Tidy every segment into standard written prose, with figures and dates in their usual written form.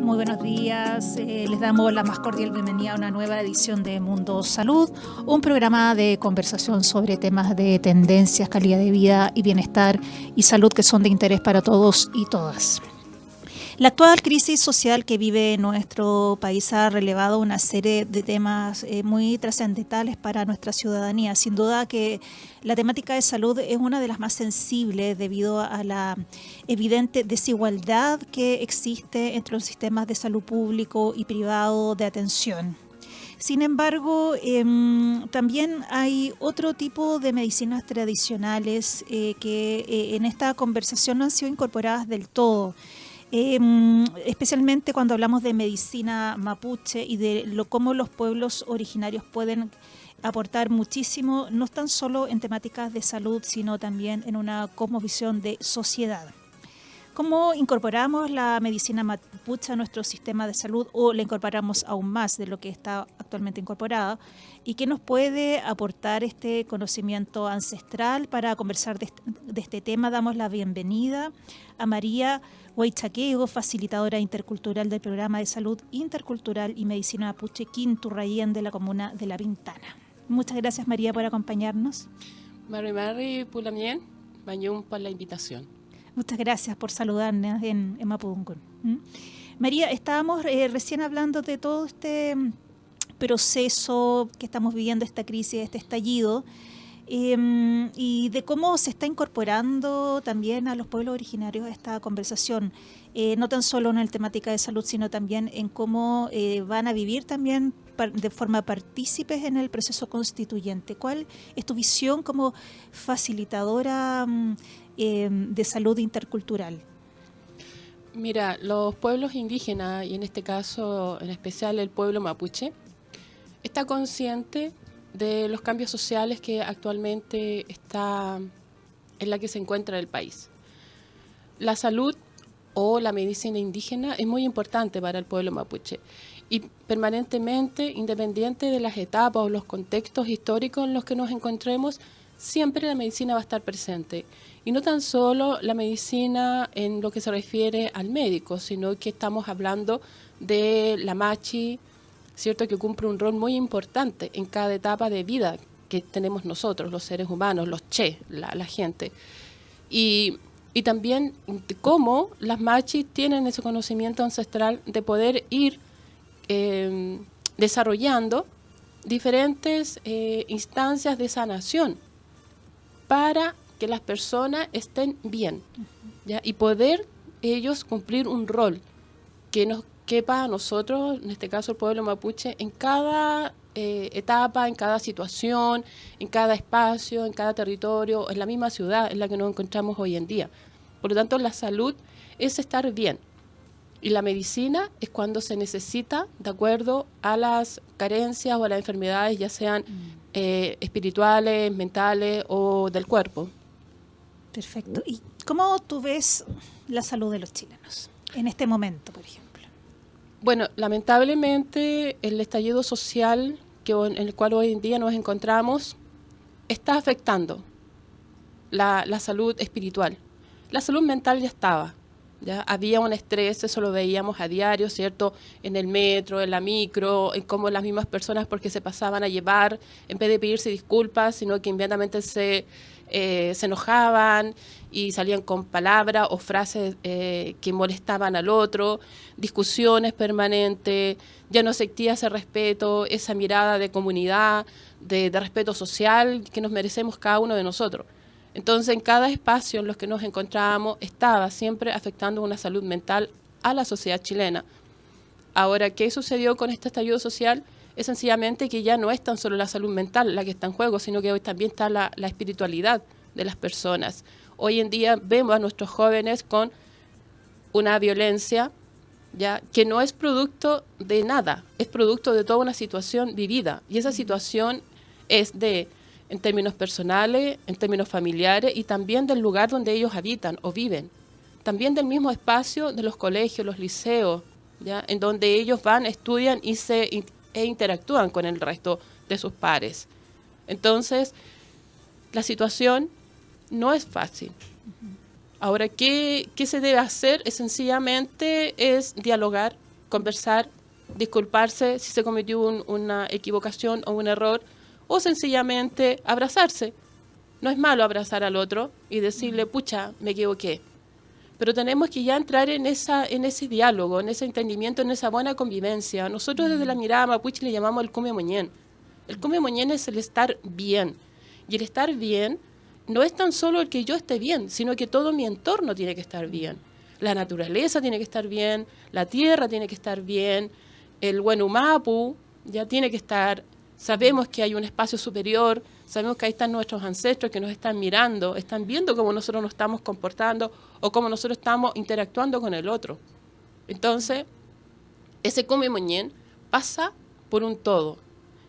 Muy buenos días. Les damos la más cordial bienvenida a una nueva edición de Mundo Salud, un programa de conversación sobre temas de tendencias, calidad de vida y bienestar y salud que son de interés para todos y todas. La actual crisis social que vive nuestro país ha relevado una serie de temas muy trascendentales para nuestra ciudadanía. Sin duda que la temática de salud es una de las más sensibles debido a la evidente desigualdad que existe entre los sistemas de salud público y privado de atención. Sin embargo, también hay otro tipo de medicinas tradicionales que en esta conversación no han sido incorporadas del todo. Especialmente cuando hablamos de medicina mapuche y de cómo los pueblos originarios pueden aportar muchísimo, no tan solo en temáticas de salud, sino también en una cosmovisión de sociedad. ¿Cómo incorporamos la medicina mapuche a nuestro sistema de salud o la incorporamos aún más de lo que está actualmente incorporada? ¿Y qué nos puede aportar este conocimiento ancestral? Para conversar de este tema damos la bienvenida a María Huaychaqueo, facilitadora intercultural del Programa de Salud Intercultural y Medicina Mapuche Quinturrayén de la comuna de La Pintana. Muchas gracias, María, por acompañarnos. Mari Pulamien, Mañum, por la invitación. Muchas gracias por saludarnos en Mapudungun. María, estábamos recién hablando de todo este proceso que estamos viviendo, esta crisis, este estallido, y de cómo se está incorporando también a los pueblos originarios a esta conversación, no tan solo en la temática de salud, sino también en cómo van a vivir también de forma partícipes en el proceso constituyente. ¿Cuál es tu visión como facilitadora de salud intercultural? Mira, los pueblos indígenas, y en este caso en especial el pueblo mapuche, está consciente de los cambios sociales que actualmente está en la que se encuentra el país. La salud o la medicina indígena es muy importante para el pueblo mapuche y permanentemente, independiente de las etapas o los contextos históricos en los que nos encontremos, siempre la medicina va a estar presente. Y no tan solo la medicina en lo que se refiere al médico, sino que estamos hablando de la machi, ¿cierto?, que cumple un rol muy importante en cada etapa de vida que tenemos nosotros, los seres humanos, los che, la gente. Y también cómo las machis tienen ese conocimiento ancestral de poder ir desarrollando diferentes instancias de sanación para que las personas estén bien, ¿ya? Y poder ellos cumplir un rol que nos quepa a nosotros, en este caso el pueblo mapuche, en cada etapa, en cada situación, en cada espacio, en cada territorio, en la misma ciudad en la que nos encontramos hoy en día. Por lo tanto, la salud es estar bien y la medicina es cuando se necesita de acuerdo a las carencias o a las enfermedades, ya sean espirituales, mentales o del cuerpo. Perfecto. ¿Y cómo tú ves la salud de los chilenos en este momento, por ejemplo? Bueno, lamentablemente el estallido social en el cual hoy en día nos encontramos está afectando la salud espiritual. La salud mental ya estaba, ¿ya? Había un estrés, eso lo veíamos a diario, ¿cierto? En el metro, en la micro, en cómo las mismas personas porque se pasaban a llevar, en vez de pedirse disculpas, sino que inmediatamente se enojaban y salían con palabras o frases que molestaban al otro, discusiones permanentes, ya no existía ese respeto, esa mirada de comunidad, de respeto social que nos merecemos cada uno de nosotros. Entonces, en cada espacio en los que nos encontrábamos estaba siempre afectando una salud mental a la sociedad chilena. Ahora, ¿qué sucedió con este estallido social? Es sencillamente que ya no es tan solo la salud mental la que está en juego, sino que hoy también está la espiritualidad de las personas. Hoy en día vemos a nuestros jóvenes con una violencia, ¿ya?, que no es producto de nada, es producto de toda una situación vivida. Y esa situación es en términos personales, en términos familiares y también del lugar donde ellos habitan o viven. También del mismo espacio de los colegios, los liceos, ¿ya?, en donde ellos van, estudian e interactúan con el resto de sus pares. Entonces, la situación no es fácil. Ahora, ¿qué se debe hacer? Sencillamente es dialogar, conversar, disculparse si se cometió una equivocación o un error, o sencillamente abrazarse. No es malo abrazar al otro y decirle, pucha, me equivoqué. Pero tenemos que ya entrar en ese diálogo, en ese entendimiento, en esa buena convivencia. Nosotros desde la mirada mapuche le llamamos el cume-moñén. El cume-moñén es el estar bien. Y el estar bien no es tan solo el que yo esté bien, sino que todo mi entorno tiene que estar bien. La naturaleza tiene que estar bien, la tierra tiene que estar bien, el Huenumapu ya tiene que estar. Sabemos que hay un espacio superior, sabemos que ahí están nuestros ancestros que nos están mirando, están viendo cómo nosotros nos estamos comportando o cómo nosotros estamos interactuando con el otro. Entonces, ese cume-moñén pasa por un todo.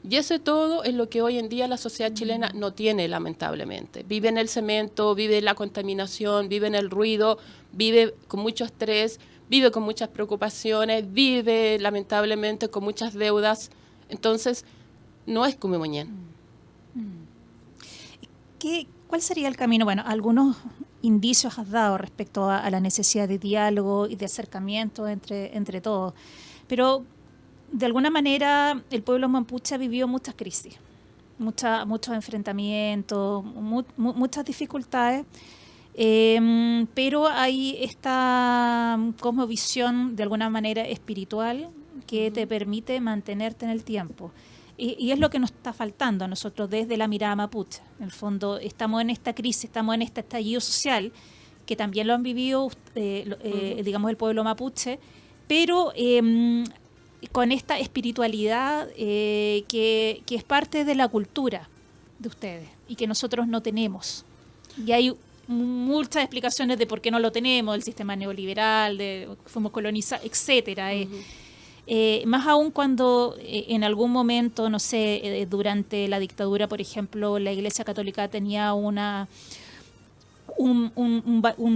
Y ese todo es lo que hoy en día la sociedad chilena no tiene, lamentablemente. Vive en el cemento, vive en la contaminación, vive en el ruido, vive con mucho estrés, vive con muchas preocupaciones, vive lamentablemente con muchas deudas. Entonces, no es cume-moñén. ¿Cuál sería el camino? Bueno, algunos indicios has dado respecto a la necesidad de diálogo y de acercamiento entre todos, pero de alguna manera el pueblo mapuche ha vivido muchas crisis, muchos enfrentamientos, muchas dificultades, pero hay esta como visión de alguna manera espiritual que te permite mantenerte en el tiempo. Y es lo que nos está faltando a nosotros desde la mirada mapuche. En el fondo estamos en esta crisis, estamos en este estallido social, que también lo han vivido, digamos, el pueblo mapuche, pero con esta espiritualidad que es parte de la cultura de ustedes y que nosotros no tenemos. Y hay muchas explicaciones de por qué no lo tenemos, el sistema neoliberal, de fuimos colonizados, etcétera. Más aún cuando en algún momento, no sé, durante la dictadura, por ejemplo, la Iglesia Católica tenía un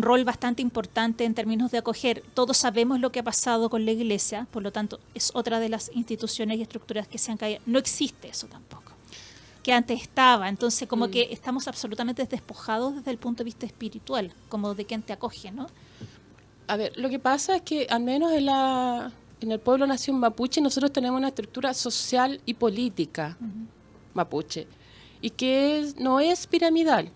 rol bastante importante en términos de acoger. Todos sabemos lo que ha pasado con la Iglesia, por lo tanto, es otra de las instituciones y estructuras que se han caído. No existe eso tampoco, que antes estaba. Entonces, como que estamos absolutamente despojados desde el punto de vista espiritual, como de quien te acoge, ¿no? A ver, lo que pasa es que al menos en el pueblo nación mapuche nosotros tenemos una estructura social y política mapuche y que no es piramidal.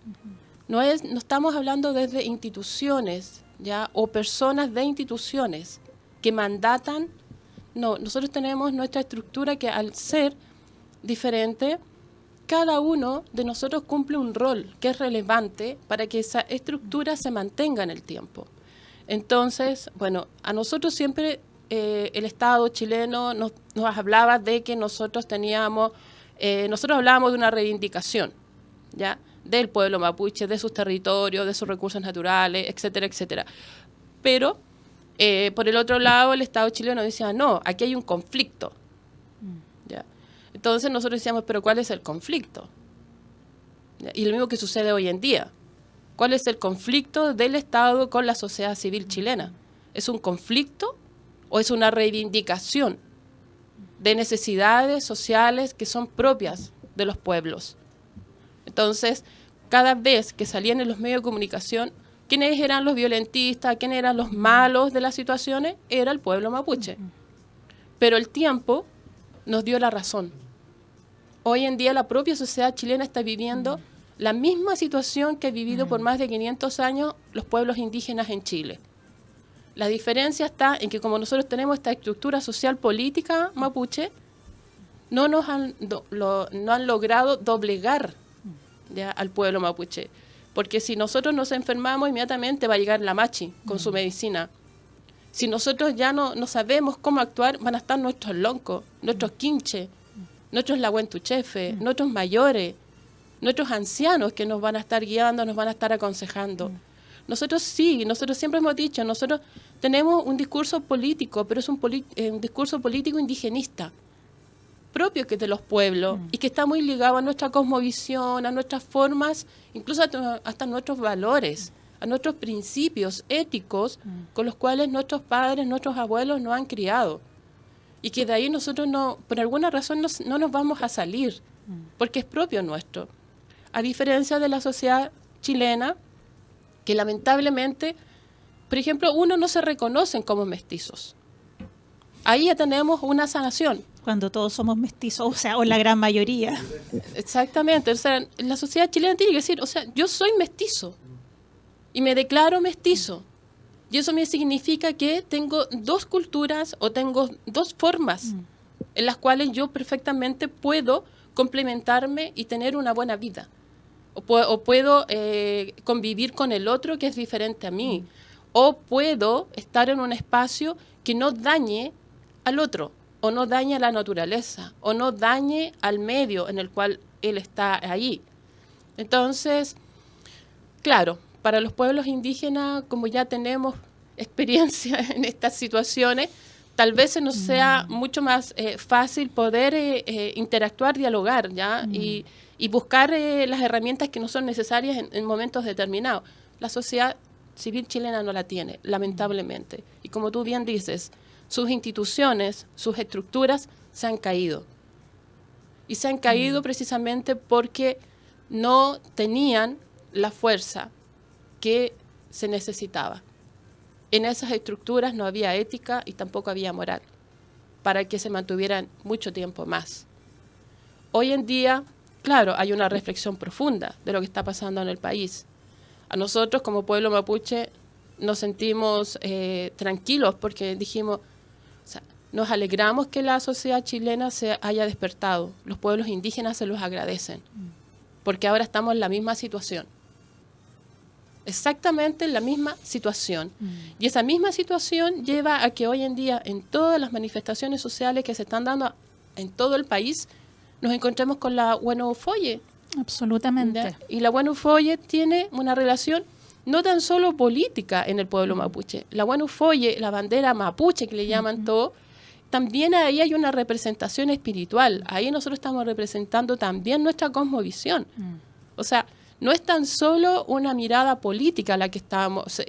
No estamos hablando desde instituciones, ¿ya? O personas de instituciones que mandatan. No, nosotros tenemos nuestra estructura que al ser diferente, cada uno de nosotros cumple un rol que es relevante para que esa estructura se mantenga en el tiempo. Entonces, bueno, a nosotros siempre el Estado chileno nos hablaba de que nosotros hablábamos de una reivindicación, ¿ya? Del pueblo mapuche, de sus territorios, de sus recursos naturales, etcétera, etcétera. Pero, por el otro lado, el Estado chileno decía, no, aquí hay un conflicto. ¿Ya? Entonces nosotros decíamos, pero ¿cuál es el conflicto? ¿Ya? Y lo mismo que sucede hoy en día. ¿Cuál es el conflicto del Estado con la sociedad civil chilena? ¿Es un conflicto o es una reivindicación de necesidades sociales que son propias de los pueblos? Entonces, cada vez que salían en los medios de comunicación, ¿quiénes eran los violentistas? ¿Quiénes eran los malos de las situaciones? Era el pueblo mapuche. Pero el tiempo nos dio la razón. Hoy en día la propia sociedad chilena está viviendo la misma situación que ha vivido por más de 500 años los pueblos indígenas en Chile. La diferencia está en que como nosotros tenemos esta estructura social política mapuche, no han logrado doblegar, ¿ya?, al pueblo mapuche. Porque si nosotros nos enfermamos, inmediatamente va a llegar la machi con su medicina. Si nosotros ya no sabemos cómo actuar, van a estar nuestros loncos, nuestros quinches, nuestros lahuentuchefes, nuestros mayores, nuestros ancianos que nos van a estar guiando, nos van a estar aconsejando. Nosotros siempre hemos dicho, nosotros tenemos un discurso político, pero es un discurso político indigenista, propio que es de los pueblos, y que está muy ligado a nuestra cosmovisión, a nuestras formas, incluso hasta nuestros valores, a nuestros principios éticos con los cuales nuestros padres, nuestros abuelos nos han criado. Y que de ahí nosotros por alguna razón no nos vamos a salir, porque es propio nuestro. A diferencia de la sociedad chilena, que lamentablemente, por ejemplo, uno no se reconocen como mestizos. ahí ya tenemos una sanación. Cuando todos somos mestizos, o sea, o la gran mayoría. Exactamente, o sea, la sociedad chilena tiene que decir, o sea, yo soy mestizo y me declaro mestizo. Y eso me significa que tengo dos culturas o tengo dos formas en las cuales yo perfectamente puedo complementarme y tener una buena vida. O puedo convivir con el otro que es diferente a mí. O puedo estar en un espacio que no dañe al otro, o no dañe a la naturaleza, o no dañe al medio en el cual él está ahí. Entonces, claro, para los pueblos indígenas, como ya tenemos experiencia en estas situaciones, tal vez se nos sea mucho más fácil poder interactuar, dialogar, ¿ya? Y buscar las herramientas que no son necesarias en momentos determinados. La sociedad civil chilena no la tiene, lamentablemente. Y como tú bien dices, sus instituciones, sus estructuras se han caído. Y se han caído precisamente porque no tenían la fuerza que se necesitaba. En esas estructuras no había ética y tampoco había moral para que se mantuvieran mucho tiempo más. Hoy en día, claro, hay una reflexión profunda de lo que está pasando en el país. A nosotros, como pueblo mapuche, nos sentimos tranquilos porque dijimos, o sea, nos alegramos que la sociedad chilena se haya despertado. Los pueblos indígenas se los agradecen, porque ahora estamos en la misma situación. Exactamente en la misma situación. Y esa misma situación lleva a que hoy en día, en todas las manifestaciones sociales que se están dando en todo el país, nos encontremos con la Huenufoye. Absolutamente. ¿Ya? Y la Huenufoye tiene una relación no tan solo política en el pueblo mapuche. La Huenufoye, la bandera mapuche que le llaman todo, también ahí hay una representación espiritual. Ahí nosotros estamos representando también nuestra cosmovisión. O sea, no es tan solo una mirada política la que estamos...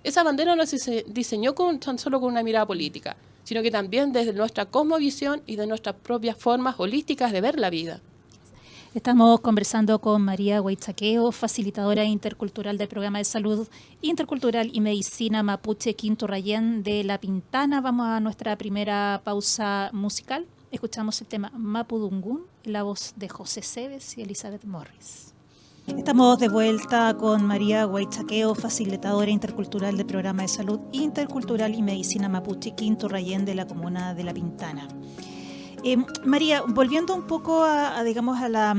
esa bandera no se diseñó tan solo con una mirada política, sino que también desde nuestra cosmovisión y de nuestras propias formas holísticas de ver la vida. Estamos conversando con María Huaychaqueo, facilitadora intercultural del Programa de Salud Intercultural y Medicina Mapuche Quinto Rayén de La Pintana. Vamos a nuestra primera pausa musical. Escuchamos el tema Mapudungún, la voz de José Cebes y Elizabeth Morris. Estamos de vuelta con María Huaychaqueo, facilitadora intercultural del Programa de Salud Intercultural y Medicina Mapuche Quinto Rayén de la comuna de La Pintana. María, volviendo un poco a la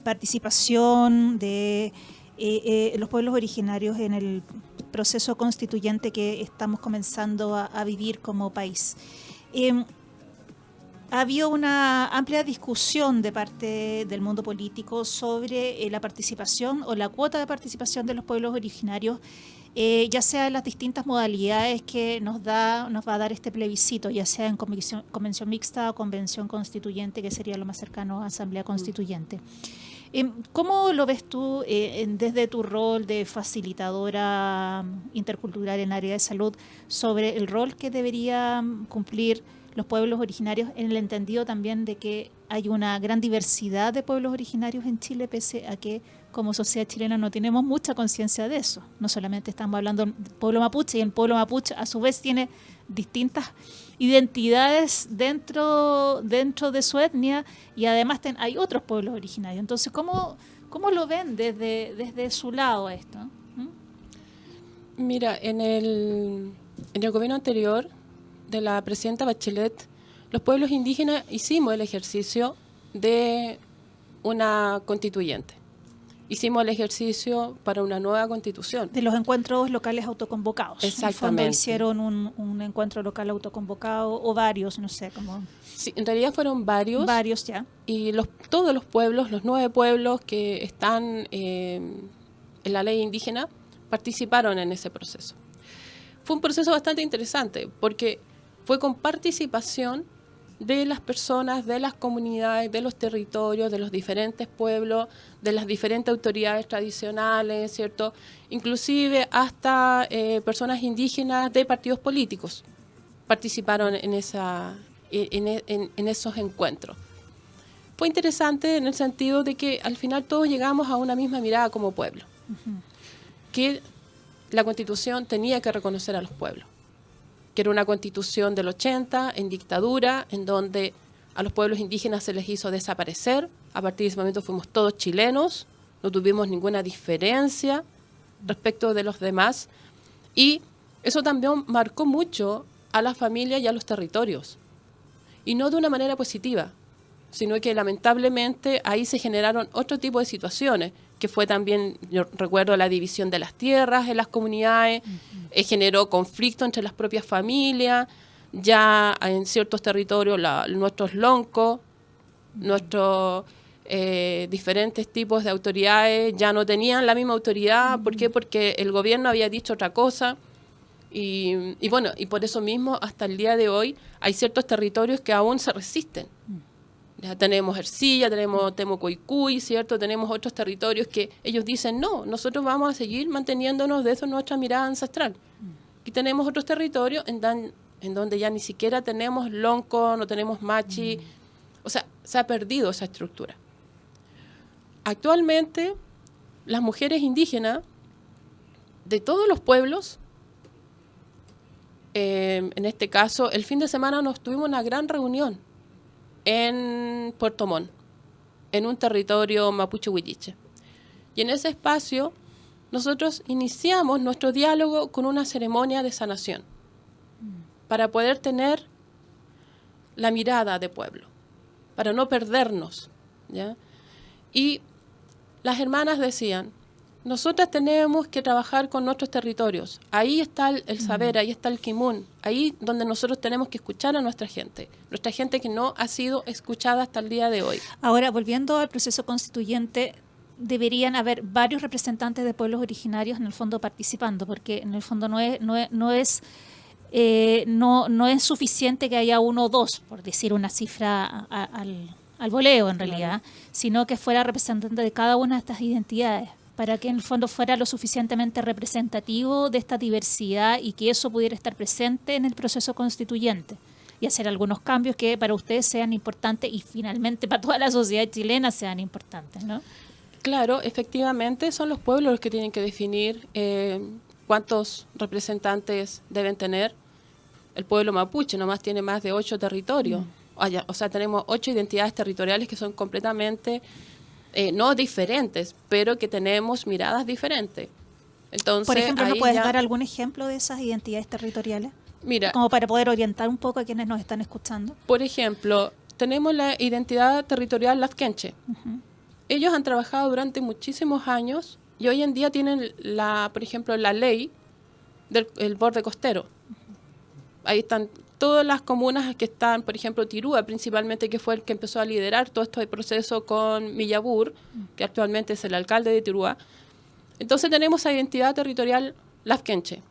participación de los pueblos originarios en el proceso constituyente que estamos comenzando a vivir como país. Ha habido una amplia discusión de parte del mundo político sobre la participación o la cuota de participación de los pueblos originarios, ya sea en las distintas modalidades que nos va a dar este plebiscito, ya sea en convención mixta o convención constituyente, que sería lo más cercano a asamblea constituyente. ¿Cómo lo ves tú desde tu rol de facilitadora intercultural en área de salud sobre el rol que deberían cumplir los pueblos originarios, en el entendido también de que hay una gran diversidad de pueblos originarios en Chile, pese a que como sociedad chilena no tenemos mucha conciencia de eso? No solamente estamos hablando del pueblo mapuche, y el pueblo mapuche a su vez tiene distintas identidades dentro de su etnia, y además hay otros pueblos originarios. Entonces, ¿cómo lo ven desde su lado esto? Mira, en el gobierno anterior de la presidenta Bachelet, los pueblos indígenas hicimos el ejercicio de una constituyente. Hicimos el ejercicio para una nueva constitución. De los encuentros locales autoconvocados. Exactamente. En el fondo hicieron un encuentro local autoconvocado, o varios, no sé cómo. Sí, en realidad fueron varios. Varios ya. Y todos los pueblos, los 9 pueblos que están en la ley indígena, participaron en ese proceso. Fue un proceso bastante interesante, porque fue con participación de las personas, de las comunidades, de los territorios, de los diferentes pueblos, de las diferentes autoridades tradicionales, ¿cierto? Inclusive hasta personas indígenas de partidos políticos participaron en esos encuentros. Fue interesante en el sentido de que al final todos llegamos a una misma mirada como pueblo, que la Constitución tenía que reconocer a los pueblos. que era una constitución del 80 en dictadura, en donde a los pueblos indígenas se les hizo desaparecer. A partir de ese momento fuimos todos chilenos, no tuvimos ninguna diferencia respecto de los demás. Y eso también marcó mucho a las familias y a los territorios. Y no de una manera positiva, sino que lamentablemente ahí se generaron otro tipo de situaciones, que fue también, yo recuerdo, la división de las tierras en las comunidades, generó conflicto entre las propias familias, ya en ciertos territorios nuestros loncos, nuestros diferentes tipos de autoridades ya no tenían la misma autoridad. ¿Por qué? Porque el gobierno había dicho otra cosa. Y bueno, y por eso mismo hasta el día de hoy hay ciertos territorios que aún se resisten. Ya tenemos Ercilla, tenemos Temucoicuy, ¿cierto? Tenemos otros territorios que ellos dicen, no, nosotros vamos a seguir manteniéndonos de eso nuestra mirada ancestral. Y tenemos otros territorios en donde ya ni siquiera tenemos lonco, no tenemos machi, o sea, se ha perdido esa estructura. Actualmente, las mujeres indígenas de todos los pueblos, en este caso, el fin de semana nos tuvimos una gran reunión en Puerto Montt, en un territorio mapuche huilliche. Y en ese espacio nosotros iniciamos nuestro diálogo con una ceremonia de sanación para poder tener la mirada de pueblo, para no perdernos, ¿ya? Y las hermanas decían, nosotras tenemos que trabajar con nuestros territorios. Ahí está el saber, ahí está el kimun, ahí donde nosotros tenemos que escuchar a nuestra gente que no ha sido escuchada hasta el día de hoy. Ahora, volviendo al proceso constituyente, deberían haber varios representantes de pueblos originarios en el fondo participando, porque en el fondo no es suficiente que haya uno o dos, por decir una cifra al voleo en realidad, sino que fuera representante de cada una de estas identidades, para que en el fondo fuera lo suficientemente representativo de esta diversidad y que eso pudiera estar presente en el proceso constituyente y hacer algunos cambios que para ustedes sean importantes y finalmente para toda la sociedad chilena sean importantes, ¿no? Claro, efectivamente son los pueblos los que tienen que definir cuántos representantes deben tener. El pueblo mapuche nomás tiene más de 8 territorios. O sea, tenemos 8 identidades territoriales que son completamente no diferentes, pero que tenemos miradas diferentes. Entonces, por ejemplo, ¿no puedes dar algún ejemplo de esas identidades territoriales? Mira, como para poder orientar un poco a quienes nos están escuchando. Por ejemplo, tenemos la identidad territorial lafkenche. Ellos han trabajado durante muchísimos años y hoy en día tienen, por ejemplo, la ley del borde costero. Ahí están todas las comunas que están, por ejemplo, Tirúa principalmente, que fue el que empezó a liderar todo este proceso con Millabur, que actualmente es el alcalde de Tirúa. Entonces tenemos esa identidad territorial lafkenche,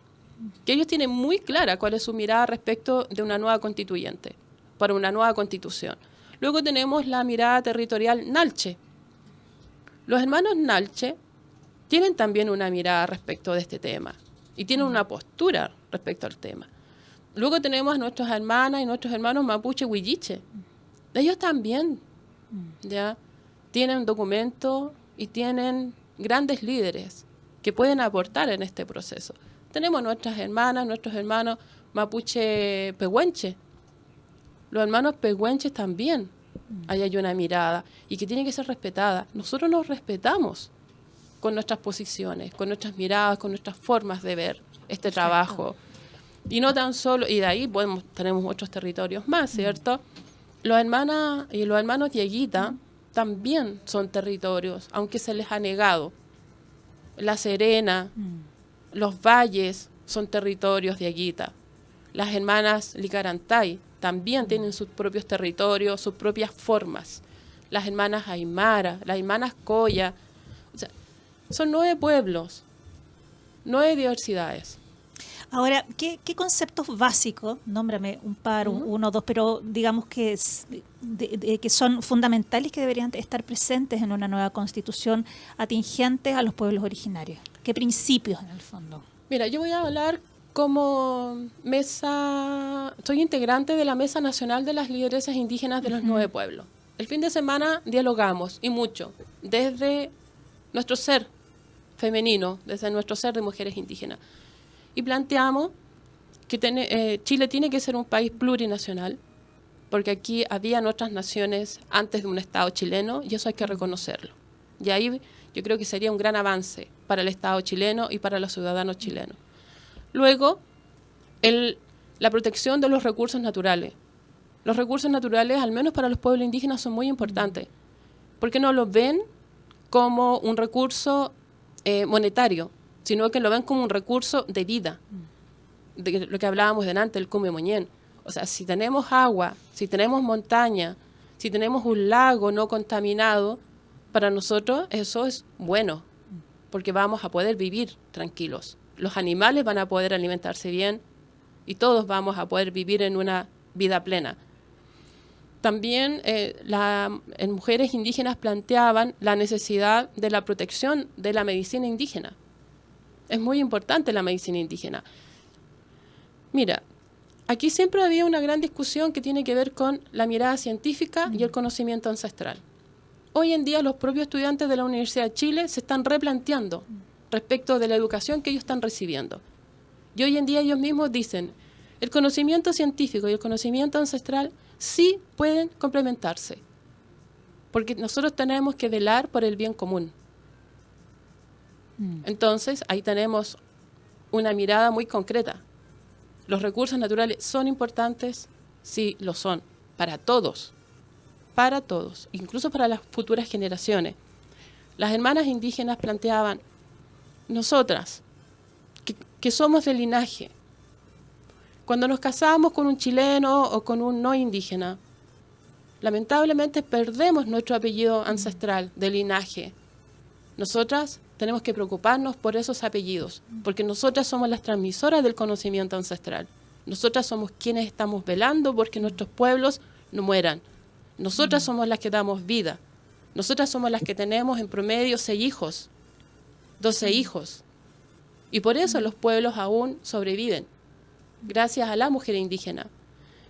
que ellos tienen muy clara cuál es su mirada respecto de una nueva constituyente, para una nueva constitución. Luego tenemos la mirada territorial nalche. Los hermanos nalche tienen también una mirada respecto de este tema y tienen una postura respecto al tema. Luego tenemos a nuestras hermanas y nuestros hermanos mapuche huilliche. Ellos también ya tienen documentos y tienen grandes líderes que pueden aportar en este proceso. Tenemos nuestras hermanas, nuestros hermanos mapuche pehuenche. Los hermanos pehuenches también. Ahí hay una mirada y que tiene que ser respetada. Nosotros nos respetamos con nuestras posiciones, con nuestras miradas, con nuestras formas de ver este trabajo. Y no tan solo, y de ahí tenemos otros territorios más, ¿cierto? Los hermanas y los hermanos Dieguita también son territorios, aunque se les ha negado. La Serena, los valles son territorios Dieguita. Las hermanas Licarantay también tienen sus propios territorios, sus propias formas. Las hermanas Aymara, las hermanas Coya. O sea, son 9 pueblos, 9 diversidades. Ahora, ¿qué conceptos básicos, nómbrame un par, uno o dos, pero digamos que son fundamentales que deberían estar presentes en una nueva constitución atingentes a los pueblos originarios? ¿Qué principios en el fondo? Mira, yo voy a hablar como soy integrante de la Mesa Nacional de las Lideresas Indígenas de los 9 pueblos. El fin de semana dialogamos, y mucho, desde nuestro ser femenino, desde nuestro ser de mujeres indígenas. Y planteamos que Chile tiene que ser un país plurinacional, porque aquí habían otras naciones antes de un Estado chileno y eso hay que reconocerlo. Y ahí yo creo que sería un gran avance para el Estado chileno y para los ciudadanos chilenos. Luego, la protección de los recursos naturales. Los recursos naturales, al menos para los pueblos indígenas, son muy importantes, porque no los ven como un recurso monetario, sino que lo ven como un recurso de vida, de lo que hablábamos delante, el Cume Moñén. O sea, si tenemos agua, si tenemos montaña, si tenemos un lago no contaminado, para nosotros eso es bueno, porque vamos a poder vivir tranquilos. Los animales van a poder alimentarse bien y todos vamos a poder vivir en una vida plena. También en mujeres indígenas planteaban la necesidad de la protección de la medicina indígena. Es muy importante la medicina indígena. Mira, aquí siempre había una gran discusión que tiene que ver con la mirada científica y el conocimiento ancestral. Hoy en día los propios estudiantes de la Universidad de Chile se están replanteando respecto de la educación que ellos están recibiendo. Y hoy en día ellos mismos dicen, el conocimiento científico y el conocimiento ancestral sí pueden complementarse, porque nosotros tenemos que velar por el bien común. Entonces, ahí tenemos una mirada muy concreta. Los recursos naturales son importantes, sí lo son, para todos, incluso para las futuras generaciones. Las hermanas indígenas planteaban, nosotras, que somos de linaje, cuando nos casamos con un chileno o con un no indígena, lamentablemente perdemos nuestro apellido ancestral de linaje. Nosotras tenemos que preocuparnos por esos apellidos, porque nosotras somos las transmisoras del conocimiento ancestral. Nosotras somos quienes estamos velando porque nuestros pueblos no mueran. Nosotras somos las que damos vida. Nosotras somos las que tenemos en promedio 6 hijos, 12 hijos. Y por eso los pueblos aún sobreviven, gracias a la mujer indígena.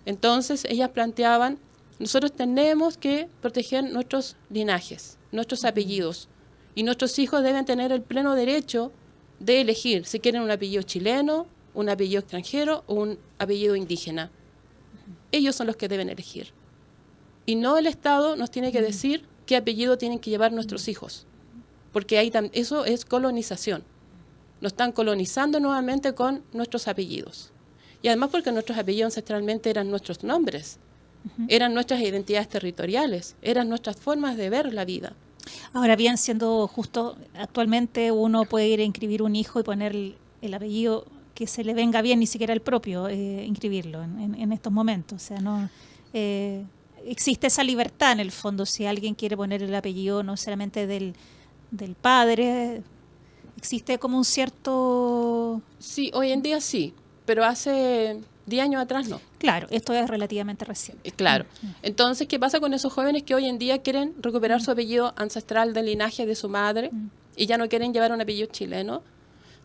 Entonces ellas planteaban, nosotros tenemos que proteger nuestros linajes, nuestros apellidos, y nuestros hijos deben tener el pleno derecho de elegir si quieren un apellido chileno, un apellido extranjero o un apellido indígena. Ellos son los que deben elegir. Y no el Estado nos tiene que decir qué apellido tienen que llevar nuestros hijos, porque ahí eso es colonización. Nos están colonizando nuevamente con nuestros apellidos. Y además porque nuestros apellidos ancestralmente eran nuestros nombres, eran nuestras identidades territoriales, eran nuestras formas de ver la vida. Ahora bien, siendo justo, actualmente uno puede ir a inscribir un hijo y poner el apellido que se le venga bien, ni siquiera el propio, inscribirlo en estos momentos. O sea, no existe esa libertad en el fondo. Si alguien quiere poner el apellido no necesariamente del padre, existe como un cierto... Sí, hoy en día sí, pero hace 10 años atrás no. Claro, esto es relativamente reciente. Claro. Entonces, ¿qué pasa con esos jóvenes que hoy en día quieren recuperar su apellido ancestral del linaje de su madre y ya no quieren llevar un apellido chileno?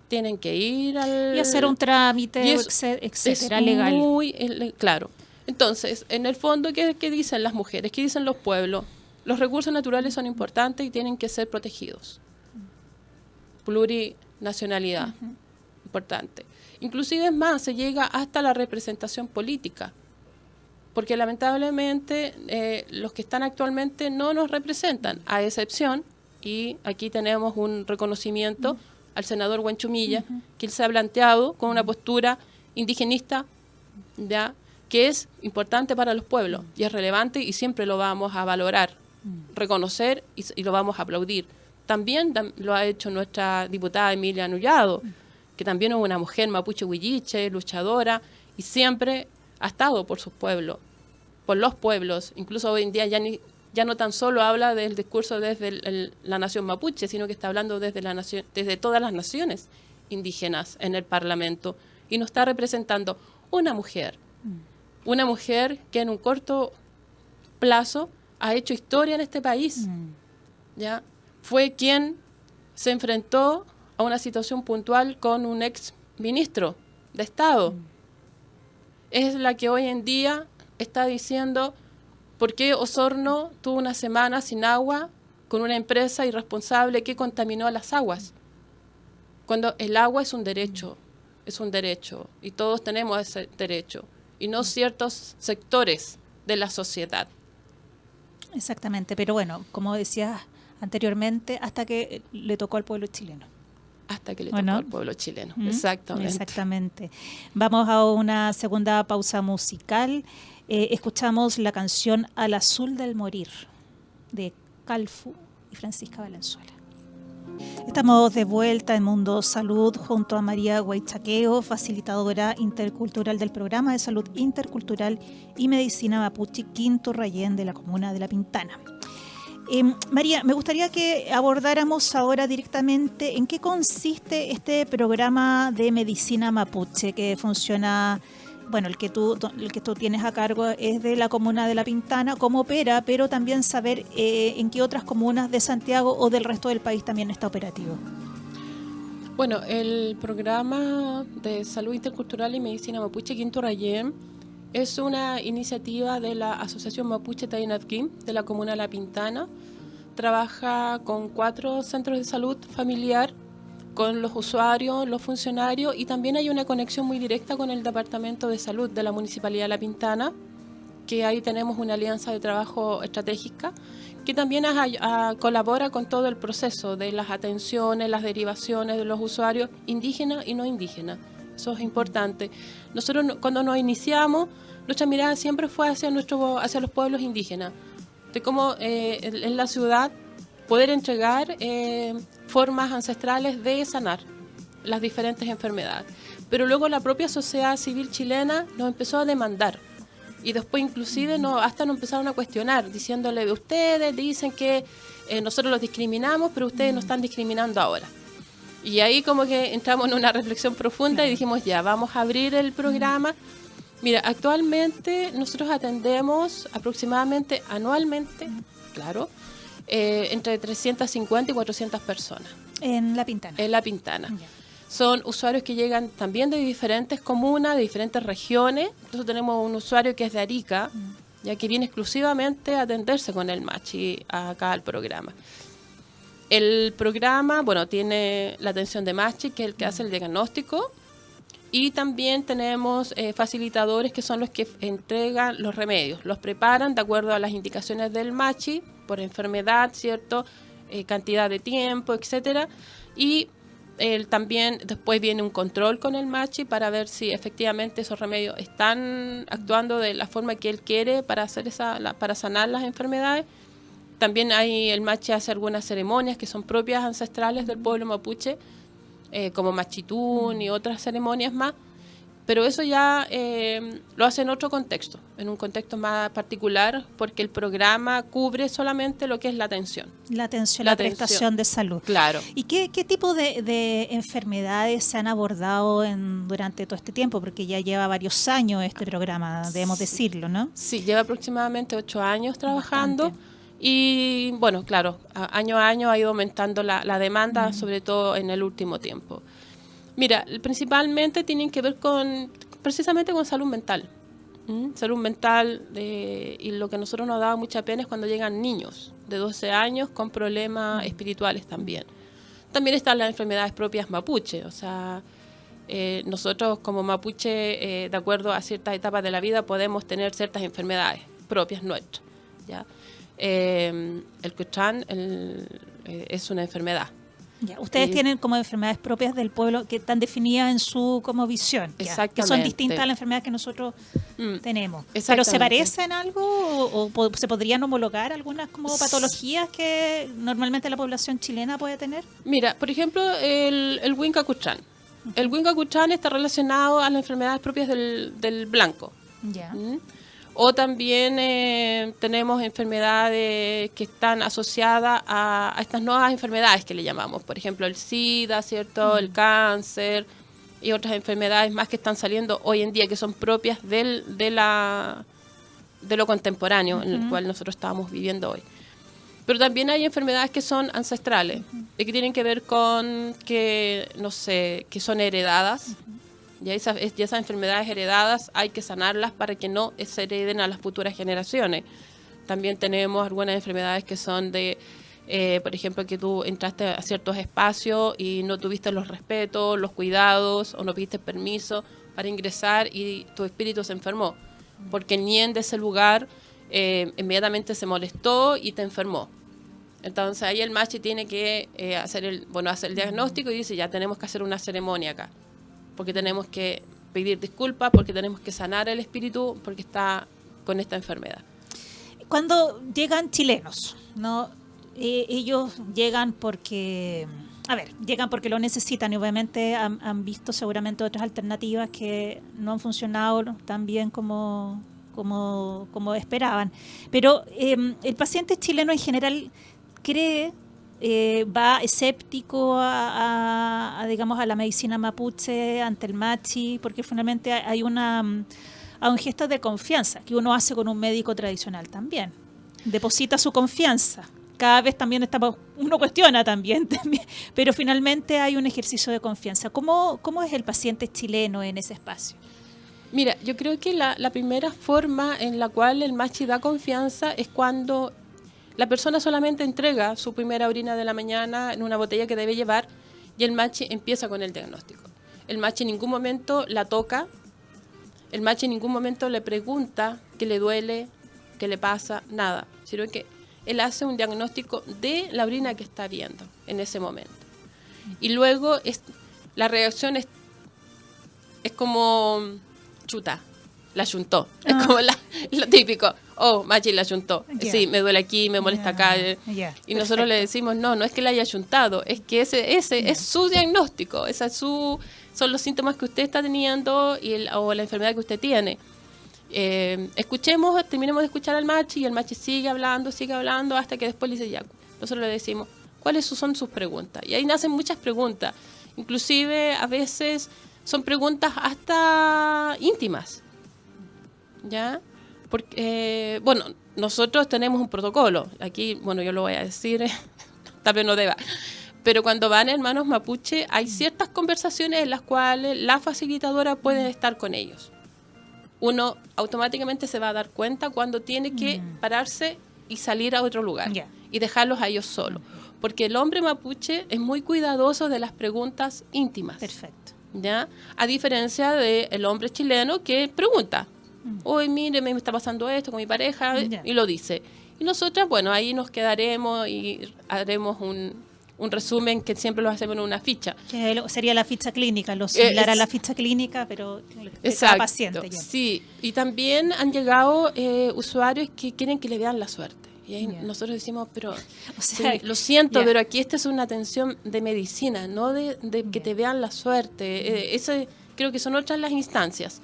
Tienen que ir y hacer un trámite, etcétera, legal. Muy claro. Entonces, en el fondo, ¿qué dicen las mujeres? ¿Qué dicen los pueblos? Los recursos naturales son importantes y tienen que ser protegidos. Plurinacionalidad, importante. Inclusive es más, se llega hasta la representación política, porque lamentablemente los que están actualmente no nos representan, a excepción, y aquí tenemos un reconocimiento al senador Huenchumilla, que él se ha planteado con una postura indigenista, ¿ya?, que es importante para los pueblos y es relevante y siempre lo vamos a valorar, reconocer y lo vamos a aplaudir. También lo ha hecho nuestra diputada Emilia Nullado, que también es una mujer mapuche huilliche, luchadora, y siempre ha estado por sus pueblos, por los pueblos. Incluso hoy en día ya no tan solo habla del discurso desde la nación mapuche, sino que está hablando desde todas las naciones indígenas en el Parlamento, y nos está representando una mujer que en un corto plazo ha hecho historia en este país. ¿Ya? Fue quien se enfrentó a una situación puntual con un ex ministro de Estado. Es la que hoy en día está diciendo por qué Osorno tuvo una semana sin agua con una empresa irresponsable que contaminó las aguas, cuando el agua es un derecho es un derecho y todos tenemos ese derecho y no ciertos sectores de la sociedad. Exactamente, pero bueno, como decías anteriormente, hasta que le tocó al pueblo chileno. Hasta que le tocó al pueblo chileno, exactamente. Exactamente. Vamos a una segunda pausa musical. Escuchamos la canción Al Azul del Morir, de Calfu y Francisca Valenzuela. Estamos de vuelta en Mundo Salud junto a María Guaychaqueo, facilitadora intercultural del Programa de Salud Intercultural y Medicina Mapuche Quinto Rayén de la comuna de La Pintana. María, me gustaría que abordáramos ahora directamente en qué consiste este programa de medicina mapuche que funciona, bueno, el que tú tienes a cargo es de la comuna de La Pintana, cómo opera, pero también saber en qué otras comunas de Santiago o del resto del país también está operativo. Bueno, el programa de salud intercultural y medicina mapuche Quinto Rayén es una iniciativa de la Asociación Mapuche Tainatquim de la comuna de La Pintana. Trabaja con 4 centros de salud familiar, con los usuarios, los funcionarios, y también hay una conexión muy directa con el Departamento de Salud de la Municipalidad de La Pintana, que ahí tenemos una alianza de trabajo estratégica, que también colabora con todo el proceso de las atenciones, las derivaciones de los usuarios indígenas y no indígenas. Eso es importante. Nosotros cuando nos iniciamos, nuestra mirada siempre fue hacia los pueblos indígenas, de cómo en la ciudad poder entregar formas ancestrales de sanar las diferentes enfermedades. Pero luego la propia sociedad civil chilena nos empezó a demandar y después inclusive hasta nos empezaron a cuestionar, diciéndole, ustedes dicen que nosotros los discriminamos, pero ustedes nos están discriminando ahora. Y ahí como que entramos en una reflexión profunda y dijimos, ya, vamos a abrir el programa. Mira, actualmente nosotros atendemos aproximadamente anualmente, claro, entre 350 y 400 personas. En La Pintana. En La Pintana. Yeah. Son usuarios que llegan también de diferentes comunas, de diferentes regiones. Nosotros tenemos un usuario que es de Arica, ya que viene exclusivamente a atenderse con el Machi acá al programa. El programa, bueno, tiene la atención de Machi, que es el que hace el diagnóstico, y también tenemos facilitadores que son los que entregan los remedios, los preparan de acuerdo a las indicaciones del Machi, por enfermedad, ¿cierto? Cantidad de tiempo, etcétera, y también después viene un control con el Machi para ver si efectivamente esos remedios están actuando de la forma que él quiere para hacer para sanar las enfermedades. También el Machi hace algunas ceremonias que son propias ancestrales del pueblo mapuche, como Machitún y otras ceremonias más, pero eso ya lo hace en otro contexto, en un contexto más particular, porque el programa cubre solamente lo que es la atención. La prestación de salud. Claro. ¿Y qué tipo de enfermedades se han abordado durante todo este tiempo? Porque ya lleva varios años este programa, debemos decirlo, ¿no? Sí, lleva aproximadamente 8 años trabajando. Bastante. Y bueno, claro, año a año ha ido aumentando la demanda, sobre todo en el último tiempo. Mira, principalmente tienen que ver precisamente con salud mental. Salud mental, y lo que a nosotros nos da mucha pena es cuando llegan niños de 12 años con problemas espirituales también. También están las enfermedades propias mapuche, o sea, nosotros como mapuche, de acuerdo a ciertas etapas de la vida, podemos tener ciertas enfermedades propias nuestras, ¿ya? El Cuchán es una enfermedad. Ya, ustedes tienen como enfermedades propias del pueblo que están definidas en su como visión, exactamente, que son distintas a las enfermedades que nosotros tenemos. ¿Pero se parecen algo o se podrían homologar algunas como patologías que normalmente la población chilena puede tener? Mira, por ejemplo, el Winca Cuchán. El Winca Cuchán está relacionado a las enfermedades propias del blanco. Ya. O también tenemos enfermedades que están asociadas a estas nuevas enfermedades que le llamamos. Por ejemplo, el SIDA, ¿cierto? El cáncer y otras enfermedades más que están saliendo hoy en día que son propias de lo contemporáneo en el cual nosotros estamos viviendo hoy. Pero también hay enfermedades que son ancestrales y que tienen que ver con que son heredadas. Ya esas enfermedades heredadas hay que sanarlas para que no se hereden a las futuras generaciones. También tenemos algunas enfermedades que son de Por ejemplo, que tú entraste a ciertos espacios y no tuviste los respetos, los cuidados, o no pediste permiso para ingresar y tu espíritu se enfermó. Porque el ñen de ese lugar inmediatamente se molestó y te enfermó. Entonces ahí el machi tiene que hacer el diagnóstico y dice, ya tenemos que hacer una ceremonia acá. Porque tenemos que pedir disculpas, porque tenemos que sanar el espíritu, porque está con esta enfermedad. Cuando llegan chilenos, ¿no? Ellos llegan porque lo necesitan y obviamente han visto seguramente otras alternativas que no han funcionado tan bien como esperaban. Pero el paciente chileno en general cree, va escéptico a la medicina mapuche ante el machi, porque finalmente hay un gesto de confianza que uno hace con un médico tradicional también. Deposita su confianza. Cada vez también uno cuestiona también, pero finalmente hay un ejercicio de confianza. ¿Cómo es el paciente chileno en ese espacio? Mira, yo creo que la primera forma en la cual el machi da confianza es cuando la persona solamente entrega su primera orina de la mañana en una botella que debe llevar y el machi empieza con el diagnóstico. El machi en ningún momento la toca, el machi en ningún momento le pregunta qué le duele, qué le pasa, nada, sino que él hace un diagnóstico de la orina que está viendo en ese momento. Y luego la reacción es como chuta, la chuntó. Es como lo típico. Oh, machi la chuntó. Yeah. Sí, me duele aquí, me molesta acá. Y nosotros le decimos, no es que la haya chuntado, es que ese es su diagnóstico, son los síntomas que usted está teniendo o la enfermedad que usted tiene. Terminemos de escuchar al machi y el machi sigue hablando hasta que después le dice ya. Nosotros le decimos, ¿cuáles son sus preguntas? Y ahí nacen muchas preguntas, inclusive a veces son preguntas hasta íntimas, ¿ya? Porque, nosotros tenemos un protocolo, aquí, yo lo voy a decir, tal vez no deba, pero cuando van hermanos mapuche hay ciertas conversaciones en las cuales la facilitadora puede estar con ellos. Uno automáticamente se va a dar cuenta cuando tiene que pararse y salir a otro lugar y dejarlos a ellos solos. Porque el hombre mapuche es muy cuidadoso de las preguntas íntimas. Perfecto. ¿Ya? A diferencia del hombre chileno que pregunta. Hoy, mire, me está pasando esto con mi pareja y lo dice. Y nosotras, ahí nos quedaremos y haremos un resumen que siempre lo hacemos en una ficha. Que sería la ficha clínica, lo similar a la ficha clínica, pero de cada paciente. Ya. Sí, y también han llegado usuarios que quieren que le vean la suerte. Y ahí nosotros decimos, pero lo siento, pero aquí esta es una atención de medicina, no de que te vean la suerte. Creo que son otras las instancias.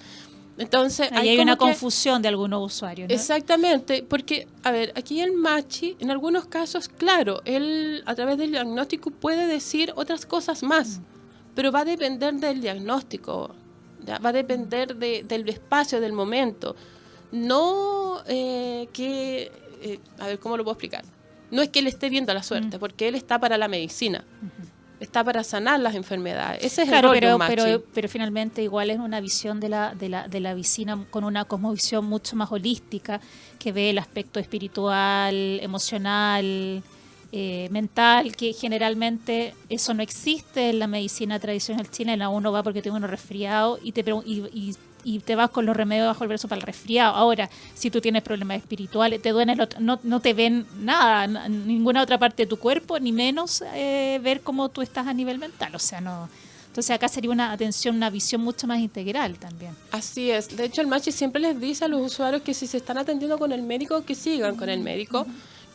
Entonces ahí hay una confusión de algunos usuarios, ¿no? Exactamente, porque, aquí el machi, en algunos casos, claro, él a través del diagnóstico puede decir otras cosas más, pero va a depender del diagnóstico, ¿ya? Va a depender del espacio, del momento. No ¿cómo lo puedo explicar? No es que él esté viendo la suerte, porque él está para la medicina. Está para sanar las enfermedades. Ese es el rol de un machi. Pero finalmente igual es una visión de la medicina con una cosmovisión mucho más holística, que ve el aspecto espiritual, emocional, mental, que generalmente eso no existe en la medicina tradicional chilena. Uno va porque tiene uno resfriado y te vas con los remedios bajo el brazo para el resfriado. Ahora, si tú tienes problemas espirituales, te duele no te ven nada, ninguna otra parte de tu cuerpo, ni menos ver cómo tú estás a nivel mental. O sea, no. Entonces acá sería una visión mucho más integral también. Así es. De hecho, el machi siempre les dice a los usuarios que si se están atendiendo con el médico, que sigan con el médico,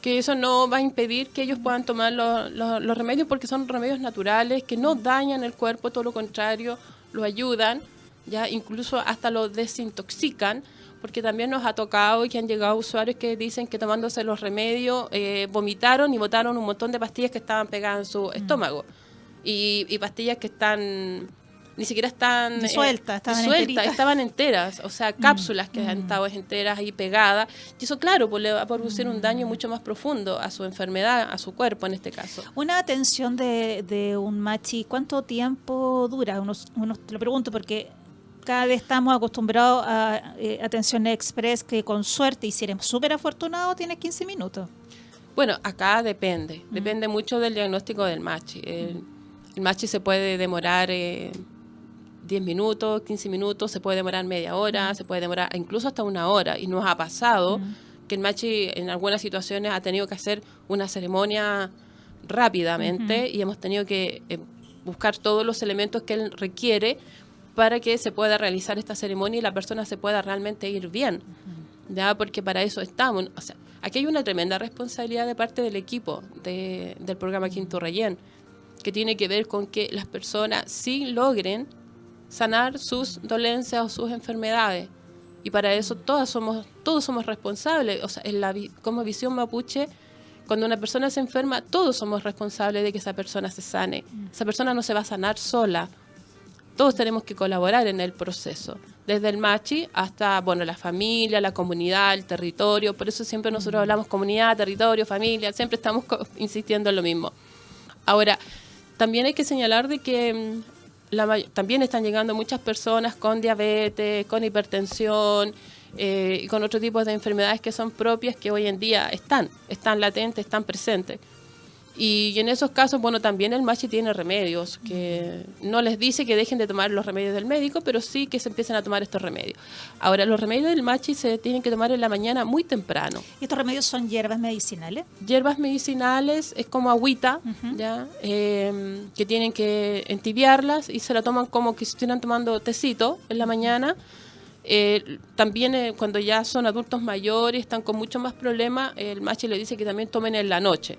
que eso no va a impedir que ellos puedan tomar los remedios, porque son remedios naturales, que no dañan el cuerpo, todo lo contrario, lo ayudan. Ya incluso hasta lo desintoxican, porque también nos ha tocado que han llegado usuarios que dicen que tomándose los remedios vomitaron y botaron un montón de pastillas que estaban pegadas en su estómago y pastillas que ni siquiera están disueltas, estaban enteras, o sea, cápsulas que han estado enteras ahí pegadas, y eso claro, pues le va a producir un daño mucho más profundo a su enfermedad, a su cuerpo en este caso. Una atención de un machi, ¿cuánto tiempo dura? Te lo pregunto porque cada vez estamos acostumbrados a atención express, que con suerte, y si eres súper afortunado, tienes 15 minutos. Bueno, acá depende mucho del diagnóstico del MACHI. El MACHI se puede demorar 10 minutos, 15 minutos, se puede demorar media hora, se puede demorar incluso hasta una hora. Y nos ha pasado que el MACHI en algunas situaciones ha tenido que hacer una ceremonia rápidamente y hemos tenido que buscar todos los elementos que él requiere para que se pueda realizar esta ceremonia y la persona se pueda realmente ir bien. ¿Ya? Porque para eso estamos. O sea, aquí hay una tremenda responsabilidad de parte del equipo del programa Quinto Rellén, que tiene que ver con que las personas sí logren sanar sus dolencias o sus enfermedades. Y para eso todos somos responsables. O sea, como visión mapuche, cuando una persona se enferma, todos somos responsables de que esa persona se sane. Esa persona no se va a sanar sola. Todos tenemos que colaborar en el proceso, desde el MACHI hasta, bueno, la familia, la comunidad, el territorio. Por eso siempre nosotros hablamos comunidad, territorio, familia, siempre estamos insistiendo en lo mismo. Ahora, también hay que señalar de que también están llegando muchas personas con diabetes, con hipertensión y con otro tipo de enfermedades que son propias, que hoy en día están latentes, están presentes. Y en esos casos, bueno, también el MACHI tiene remedios, que no les dice que dejen de tomar los remedios del médico, pero sí que se empiecen a tomar estos remedios. Ahora, los remedios del MACHI se tienen que tomar en la mañana muy temprano. ¿Y estos remedios son hierbas medicinales? Hierbas medicinales, es como agüita, ¿ya? Que tienen que entibiarlas y se la toman como que si estuvieran tomando tecito en la mañana. También cuando ya son adultos mayores, están con mucho más problemas, el MACHI le dice que también tomen en la noche.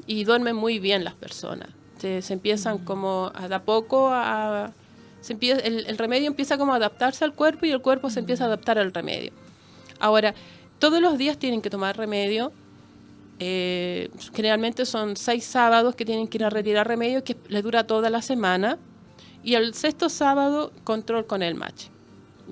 Y duermen muy bien las personas. Se empiezan como a poco el remedio empieza como a adaptarse al cuerpo y el cuerpo se empieza a adaptar al remedio. Ahora, todos los días tienen que tomar remedio. Generalmente son 6 sábados que tienen que ir a retirar remedio, que les dura toda la semana. Y el 6º sábado, control con el MACHI.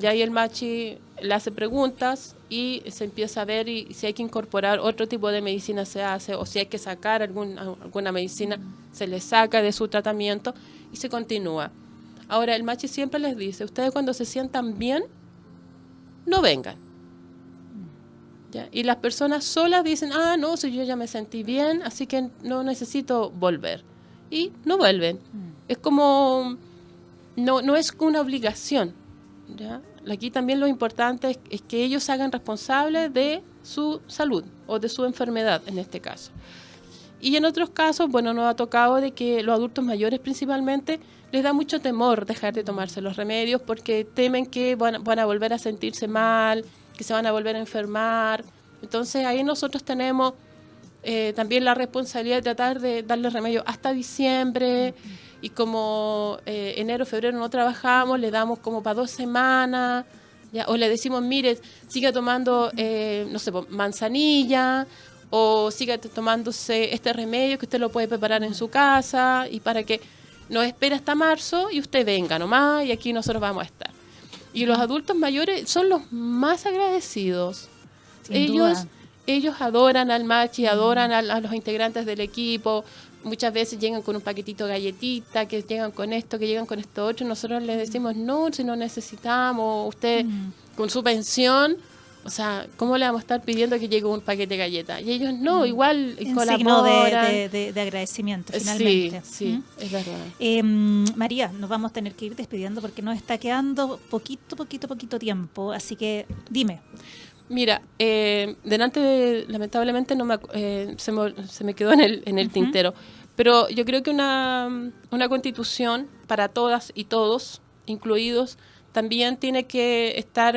Y ahí el MACHI le hace preguntas y se empieza a ver y si hay que incorporar otro tipo de medicina se hace, o si hay que sacar alguna medicina, se le saca de su tratamiento y se continúa. Ahora, el MACHI siempre les dice, ustedes cuando se sientan bien, no vengan. ¿Ya? Y las personas solas dicen, no, si yo ya me sentí bien, así que no necesito volver. Y no vuelven. Es como, no es una obligación. ¿Ya? Aquí también lo importante es que ellos se hagan responsables de su salud o de su enfermedad en este caso. Y en otros casos, bueno, nos ha tocado de que los adultos mayores principalmente les da mucho temor dejar de tomarse los remedios porque temen que van a volver a sentirse mal, que se van a volver a enfermar. Entonces ahí nosotros tenemos también la responsabilidad de tratar de darles remedios hasta diciembre. Y como enero, febrero no trabajamos, le damos como para 2 semanas, ¿ya? O le decimos, mire, siga tomando, no sé, manzanilla, o siga tomándose este remedio que usted lo puede preparar en su casa, y para que nos espere hasta marzo y usted venga nomás, y aquí nosotros vamos a estar. Y los adultos mayores son los más agradecidos. Ellos adoran al MACHI, adoran a los integrantes del equipo. Muchas veces llegan con un paquetito de galletita, que llegan con esto, que llegan con esto otro. Y nosotros les decimos, no, si no necesitamos, usted con su pensión, o sea, ¿cómo le vamos a estar pidiendo que llegue un paquete de galletas? Y ellos no, igual en colaboran. Signo de agradecimiento, finalmente. Sí, es verdad. María, nos vamos a tener que ir despidiendo porque nos está quedando poquito tiempo. Así que dime. Mira, lamentablemente se me quedó en el tintero, pero yo creo que una constitución para todas y todos, incluidos, también tiene que estar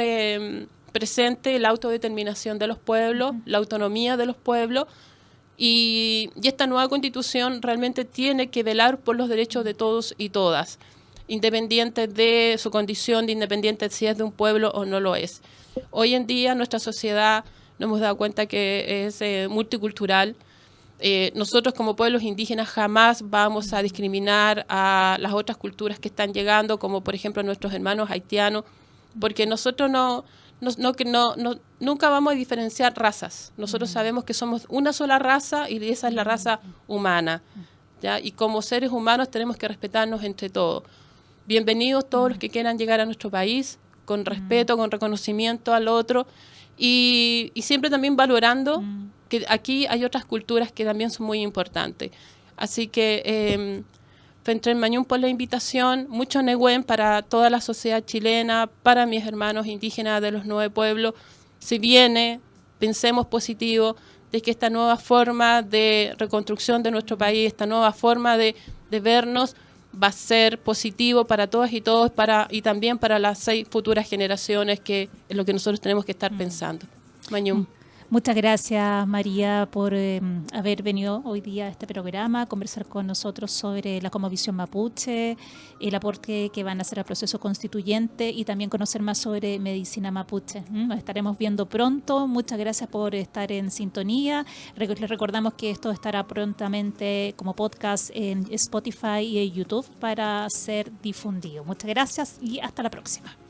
presente la autodeterminación de los pueblos, la autonomía de los pueblos, y esta nueva constitución realmente tiene que velar por los derechos de todos y todas, independientes de su condición, independiente si es de un pueblo o no lo es. Hoy en día nuestra sociedad nos hemos dado cuenta que es multicultural. Nosotros como pueblos indígenas jamás vamos a discriminar a las otras culturas que están llegando, como por ejemplo nuestros hermanos haitianos, porque nosotros nunca vamos a diferenciar razas. Nosotros sabemos que somos una sola raza y esa es la raza humana, ¿ya? Y como seres humanos tenemos que respetarnos entre todos. Bienvenidos todos los que quieran llegar a nuestro país, con respeto, con reconocimiento al otro y siempre también valorando que aquí hay otras culturas que también son muy importantes. Así que Fentren Mañún por la invitación, mucho Nehuen para toda la sociedad chilena, para mis hermanos indígenas de los 9 pueblos. Si viene, pensemos positivo de que esta nueva forma de reconstrucción de nuestro país, esta nueva forma de vernos, va a ser positivo para todas y todos y también para las 6 futuras generaciones, que es lo que nosotros tenemos que estar pensando. Mañún. Muchas gracias, María, por haber venido hoy día a este programa a conversar con nosotros sobre la Cosmovisión Mapuche, el aporte que van a hacer al proceso constituyente y también conocer más sobre medicina mapuche. Nos estaremos viendo pronto. Muchas gracias por estar en sintonía. Les recordamos que esto estará prontamente como podcast en Spotify y en YouTube para ser difundido. Muchas gracias y hasta la próxima.